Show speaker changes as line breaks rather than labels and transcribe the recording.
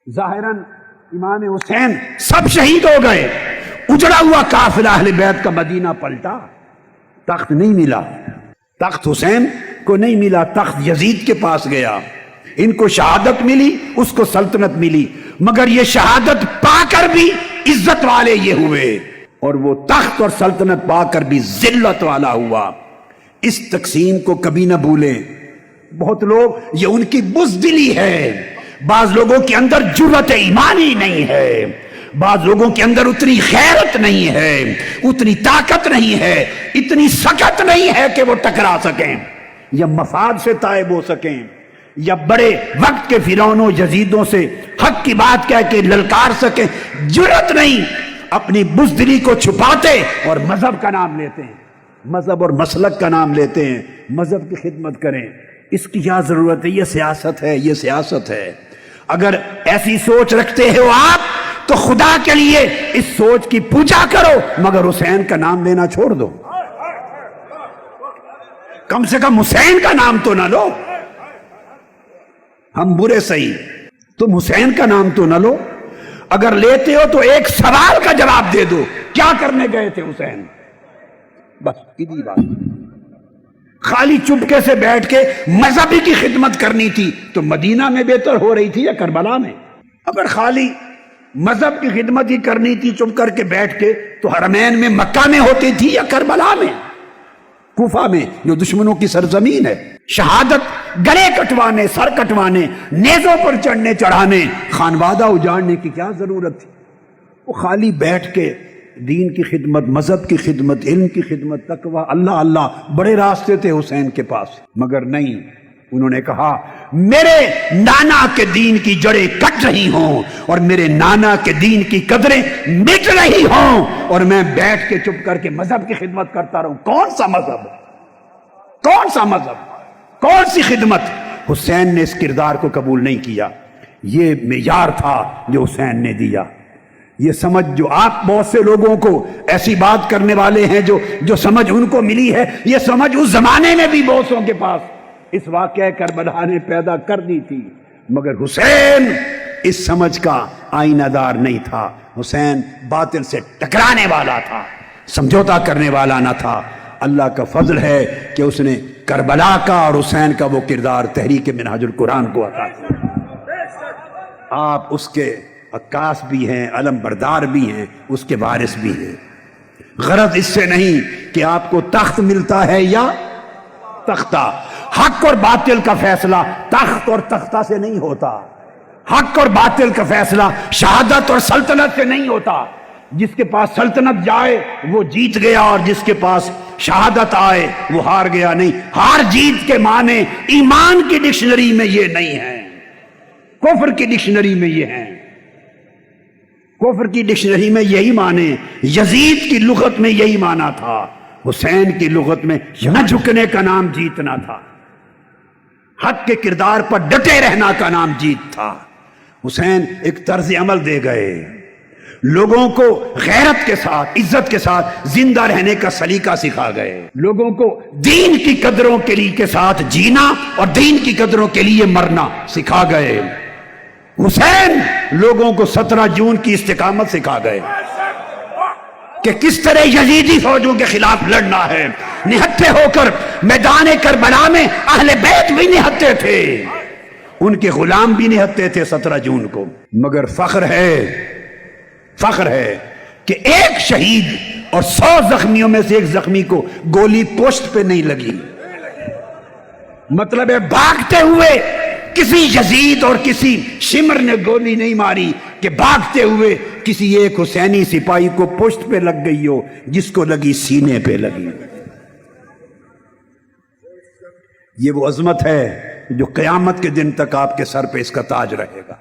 ظاہراً امام حسین سب شہید ہو گئے، اجڑا ہوا قافلہ اہل بیت کا مدینہ پلٹا، تخت نہیں ملا، تخت حسین کو نہیں ملا، تخت یزید کے پاس گیا، ان کو شہادت ملی، اس کو سلطنت ملی، مگر یہ شہادت پا کر بھی عزت والے یہ ہوئے اور وہ تخت اور سلطنت پا کر بھی ذلت والا ہوا۔ اس تقسیم کو کبھی نہ بھولیں۔ بہت لوگ یہ ان کی بزدلی ہے، بعض لوگوں کے اندر جرأت ایمانی نہیں ہے، بعض لوگوں کے اندر اتنی غیرت نہیں ہے، اتنی طاقت نہیں ہے، اتنی سخت نہیں ہے کہ وہ ٹکرا سکیں یا مفاد سے تائب ہو سکیں یا بڑے وقت کے فرعونوں یزیدوں سے حق کی بات کہہ کے للکار سکیں۔ جرأت نہیں، اپنی بزدلی کو چھپاتے اور مذہب کا نام لیتے ہیں، مذہب اور مسلک کا نام لیتے ہیں، مذہب کی خدمت کریں۔ اس کی کیا ضرورت ہے؟ یہ سیاست ہے، یہ سیاست ہے۔ اگر ایسی سوچ رکھتے ہو آپ تو خدا کے لیے اس سوچ کی پوجا کرو، مگر حسین کا نام لینا چھوڑ دو، کم سے کم حسین کا نام تو نہ لو۔ ہم برے صحیح، تم حسین کا نام تو نہ لو، اگر لیتے ہو تو ایک سوال کا جواب دے دو، کیا کرنے گئے تھے حسین؟ بس اتنی بات۔ خالی چپکے سے بیٹھ کے مذہبی کی خدمت کرنی تھی تو مدینہ میں بہتر ہو رہی تھی یا کربلا میں؟ اگر خالی مذہب کی خدمت ہی کرنی تھی چپ کر کے بیٹھ کے تو حرمین میں مکہ میں ہوتی تھی یا کربلا میں، کوفہ میں جو دشمنوں کی سرزمین ہے؟ شہادت گلے کٹوانے، سر کٹوانے، نیزوں پر چڑھنے چڑھانے، خانوادہ اجاڑنے کی کیا ضرورت تھی؟ وہ خالی بیٹھ کے دین کی خدمت، مذہب کی خدمت، علم کی خدمت، تقوی، اللہ اللہ، بڑے راستے تھے حسین کے پاس، مگر نہیں، انہوں نے کہا میرے نانا کے دین کی جڑیں کٹ رہی ہوں اور میرے نانا کے دین کی قدریں مٹ رہی ہوں اور میں بیٹھ کے چپ کر کے مذہب کی خدمت کرتا رہوں۔ کون سا مذہب؟ کون سا مذہب؟ کون سی خدمت؟ حسین نے اس کردار کو قبول نہیں کیا۔ یہ معیار تھا جو حسین نے دیا۔ یہ سمجھ جو آپ بہت سے لوگوں کو ایسی بات کرنے والے ہیں جو سمجھ ان کو ملی ہے، یہ سمجھ اس زمانے میں بھی بہتوں کے پاس اس واقعہ کربلا نے پیدا کر دی تھی، مگر حسین اس سمجھ کا آئینہ دار نہیں تھا۔ حسین باطل سے ٹکرانے والا تھا، سمجھوتا کرنے والا نہ تھا۔ اللہ کا فضل ہے کہ اس نے کربلا کا اور حسین کا وہ کردار تحریک منہاج القرآن کو عطا کیا۔ آپ اس کے عکاس بھی ہیں، علم بردار بھی ہیں، اس کے وارث بھی ہیں۔ غرض اس سے نہیں کہ آپ کو تخت ملتا ہے یا تختہ۔ حق اور باطل کا فیصلہ تخت اور تختہ سے نہیں ہوتا، حق اور باطل کا فیصلہ شہادت اور سلطنت سے نہیں ہوتا۔ جس کے پاس سلطنت جائے وہ جیت گیا اور جس کے پاس شہادت آئے وہ ہار گیا نہیں۔ ہار جیت کے معنی ایمان کی ڈکشنری میں یہ نہیں ہے، کفر کی ڈکشنری میں یہ ہیں۔ کفر کی ڈکشنری میں یہی معنی، یزید کی لغت میں یہی معنی تھا، حسین کی لغت میں نہ جھکنے کا نام جیتنا تھا، حق کے کردار پر ڈٹے رہنا کا نام جیت تھا۔ حسین ایک طرز عمل دے گئے، لوگوں کو غیرت کے ساتھ، عزت کے ساتھ زندہ رہنے کا سلیقہ سکھا گئے، لوگوں کو دین کی قدروں کے لیے کے ساتھ جینا اور دین کی قدروں کے لیے مرنا سکھا گئے۔ حسین لوگوں کو 17 جون کی استقامت سکھا گئے کہ کس طرح یزیدی فوجوں کے خلاف لڑنا ہے۔ نہتے ہو کر میدان کربلا میں اہل بیت بھی نہتے تھے، ان کے غلام بھی نہتے تھے 17 جون کو، مگر فخر ہے کہ ایک شہید اور 100 زخمیوں میں سے ایک زخمی کو گولی پشت پہ نہیں لگی۔ مطلب ہے بھاگتے ہوئے کسی یزید اور کسی شمر نے گولی نہیں ماری کہ بھاگتے ہوئے کسی ایک حسینی سپاہی کو پشت پہ لگ گئی ہو، جس کو لگی سینے پہ لگی۔ یہ وہ عظمت ہے جو قیامت کے دن تک آپ کے سر پہ اس کا تاج رہے گا۔